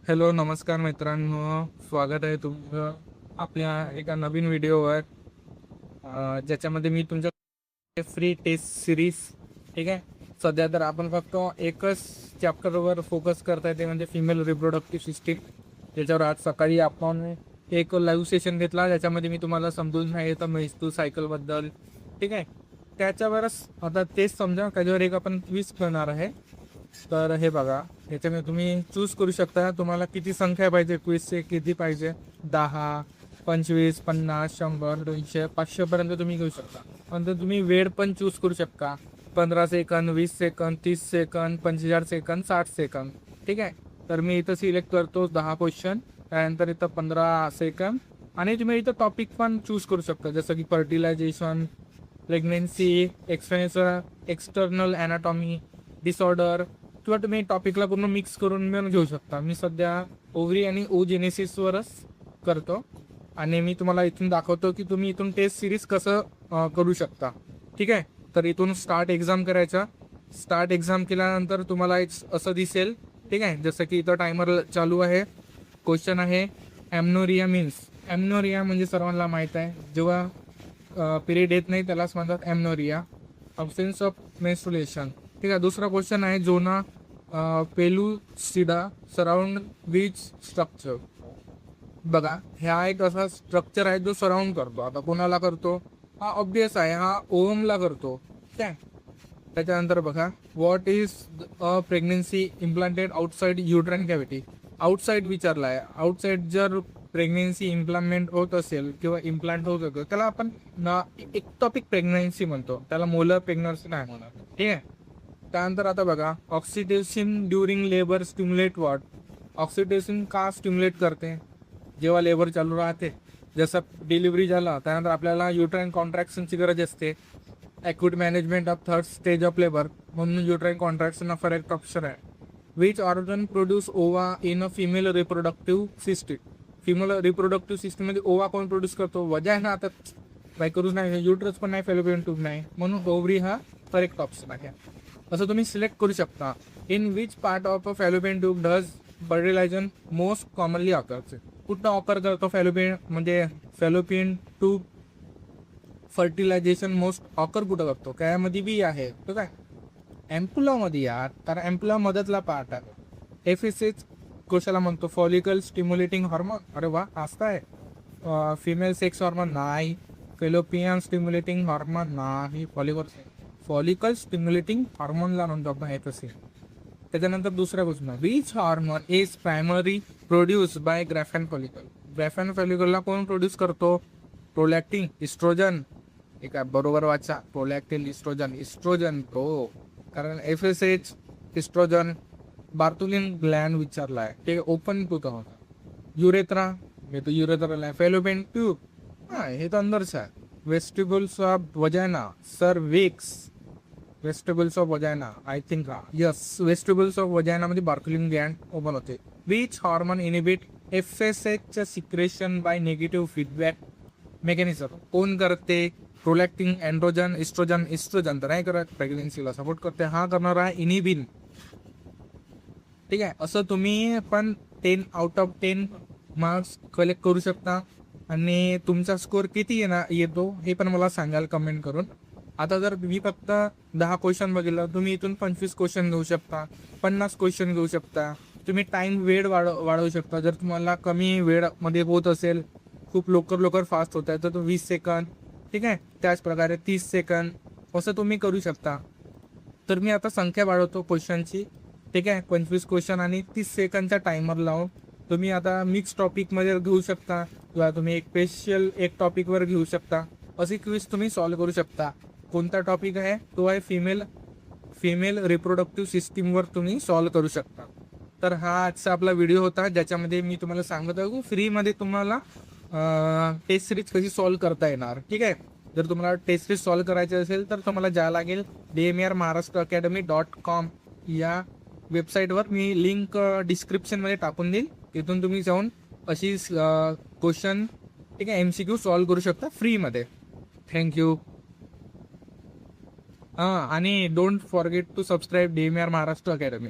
Hello, नमस्कार मित्रांनो. स्वागत आहे तुमचं आपल्या एका नवीन व्हिडिओवर, ज्याच्यामध्ये मी तुमच्या फ्री टेस्ट सिरीज. ठीक आहे. सध्या तर आपण फक्त एकच चॅप्टरवर फोकस करताय, ते म्हणजे फिमेल रिप्रोडक्टिव्ह सिस्टीम. त्याच्यावर आज सकाळी आपण एक लाईव्ह सेशन घेतला, ज्याच्यामध्ये मी तुम्हाला समजून सांगितलं मेस्तू सायकलबद्दल. ठीक आहे. त्याच्यावरच आता तेच समजा त्याच्यावर एक आपण क्विज करणार आहे. तर हे बघा, याच्यामध्ये तुम्ही चूज करू शकता तुम्हाला किती संख्या पाहिजे, क्विजचे किती पाहिजे. 10, 25, 50, 100, 200, 500 तुम्ही घेऊ शकता. नंतर तुम्ही वेळ पण चूज करू शकता. 15 second, 20 second, 30 second, 45 second, 60 second. ठीक आहे. तर मी इथं सिलेक्ट करतो 10 क्वेश्चन. त्यानंतर इथं 15 सेकंद. आणि तुम्ही इथं टॉपिक पण चूज करू शकता, जसं की fertilisation, pregnancy, external anatomy disorder, किंवा तुम्ही टॉपिकला पूर्ण मिक्स करून पण घेऊ शकता. मी सध्या ओव्हरी आणि ओजेनेसिसवरच करतो, आणि मी तुम्हाला इथून दाखवतो की तुम्ही इथून टेस्ट सिरीज कसं करू शकता. ठीक आहे. तर इथून स्टार्ट एक्झाम करायचा. स्टार्ट एक्झाम केल्यानंतर तुम्हाला एक असं दिसेल. ठीक आहे. जसं की इथं टायमर चालू आहे. क्वेश्चन आहे ॲम्नोरिया मीन्स. ॲम्नोरिया म्हणजे सर्वांना माहीत आहे, जेव्हा पिरियड येत नाही त्यालाच म्हणतात ॲम्नोरिया. Absence of menstruation. ठीक आहे. दुसरा क्वेश्चन आहे zona pellucida surround which structure. बघा, हा एक असा स्ट्रक्चर आहे जो सराउंड करतो. आता कोणाला करतो? हा ऑब्वियस आहे, हा ओव्हमला करतो. ठीक आहे. त्याच्यानंतर बघा, what is a pregnancy implanted outside uterine cavity. Outside विचारला आहे. आउटसाइड जर प्रेग्नेन्सी इम्प्लांटमेंट होत असेल किंवा इम्प्लांट होत असेल, त्याला आपण एक्टॉपिक प्रेग्नन्सी म्हणतो, त्याला मोलर प्रेग्नन्सी नाही म्हणणार. ठीक आहे. त्यानंतर आता बघा, oxidation during labour stimulate what. Oxidation का स्टिम्युलेट करते? जेव्हा लेबर चालू राहते, जसं डिलिव्हरी झाला त्यानंतर आपल्याला युट्राइन कॉन्ट्रॅक्शनची गरज असते. Acute management of third stage of labour, म्हणून युट्राइन कॉन्ट्रॅक्शन हा करेक्ट ऑप्शन आहे. विच ऑर्गन प्रोड्यूस ओवा in a female reproductive system. Female reproductive सिस्टीममध्ये ओवा कोण प्रोड्यूस करतो? वजायना. आता काय करूच नाही, युट्रस पण नाही, फॅलोपियन ट्यूब नाही, म्हणून ओव्हरी हा करेक्ट ऑप्शन आहे. असं तुम्ही सिलेक्ट करू शकता. In which part of a fallopian tube does fertilization most commonly occurs. कुठं ऑकर करतो फॅलोपियन, म्हणजे fallopian tube fertilization most occur कुठं करतो? त्यामध्ये बी आहे तो काय, ॲम्प्युलामध्ये यार, कारण ॲम्प्युला मधतला पार्ट आहे. एफएसएच कशाला म्हणतो? Follicle stimulating hormone. अरे वा, असं आहे. फिमेल सेक्स हॉर्मोन नाही. फेलोपियन स्टिम्युलेटिंग हॉर्मोन नाही. फॉलिकल स्टिम्युलेटिंग हॉर्मोनला म्हणतो आपण एफएसए. त्याच्यानंतर दुसऱ्या गोष्ट, which hormone is primary produce by graafian follicle. Graafian फॉलिकलला कोण प्रोड्यूस करतो? Prolactin, estrogen. एक बरोबर वाचा, प्रोलॅक्टिन, इस्ट्रोजन. इस्ट्रोजन हो, कारण एफएसएच, इस्ट्रोजन. बार्टुलिन ग्लॅन्ड विचारला आहे, ते ओपन टू होता. युरेथ्रा, हे तो युरेथ्राला आहे. फेलोपियन ट्यूब, हां हे तर अंदरच आहे. Vestibules of vagina, cervix. Vestibules of vagina, I think yes, vestibules of वजायनामध्ये बार्टुलिन ग्लॅन्ड ओपन होते. विच हॉर्मोन इनिबिट एफएसएचचं secretion by negative feedback mechanism. कोण करते? Prolactin, androgen, oestrogen. इस्ट्रोजन तर नाही करत, प्रेग्नेन्सीला सपोर्ट करते. हा करणार आहे इनिबिन. ठीक आहे. असं तुम्ही पण 10 आउट ऑफ 10 मार्क्स कलेक्ट करू शकता, आणि तुमचा स्कोअर किती येतो हे पण मला सांगाल कमेंट करून. आता जर तुम्ही फक्त 10 क्वेश्चन बघितलं, तुम्ही इथून 25 क्वेश्चन घेऊ शकता, 50 क्वेश्चन घेऊ शकता. तुम्ही टाईम वेळ वाढवू शकता. जर तुम्हाला कमी वेळमध्ये होत असेल, खूप लवकर फास्ट होत आहे, तर तो 20 सेकंद. ठीक आहे. त्याच प्रकारे 30 सेकंद असं तुम्ही करू शकता. तर मी आता संख्या वाढवतो क्वेश्चनची. ठीक आहे. 25 क्वेश्चन आणि 30 सेकंदचा टायमर लावून तुम्ही आता मिक्स टॉपिकमध्ये घेऊ शकता, किंवा तुम्ही एक स्पेशल एक टॉपिकवर घेऊ शकता. अशी क्विज तुम्ही सॉल्व्ह करू शकता. कोणता टॉपिक आहे? तो आहे फिमेल रिप्रोडक्टिव्ह सिस्टीमवर तुम्ही सॉल्व्ह करू शकता. तर हा आजचा आपला व्हिडिओ होता, ज्याच्यामध्ये मी तुम्हाला सांगत आहे फ्रीमध्ये तुम्हाला टेस्ट सिरीज कशी सॉल्व्ह करता येणार. ठीक आहे. जर तुम्हाला टेस्ट सिरीज सॉल्व्ह करायची असेल तर तुम्हाला जावं लागेल DMR महाराष्ट्र academy.com या वेबसाईटवर. मी लिंक डिस्क्रिप्शनमध्ये टाकून देईल. तिथून तुम्ही जाऊन अशी क्वेश्चन, ठीक आहे, MCQ सॉल्व्ह करू शकता फ्रीमध्ये. थँक्यू. आणि don't forget to subscribe DMR Maharashtra academy.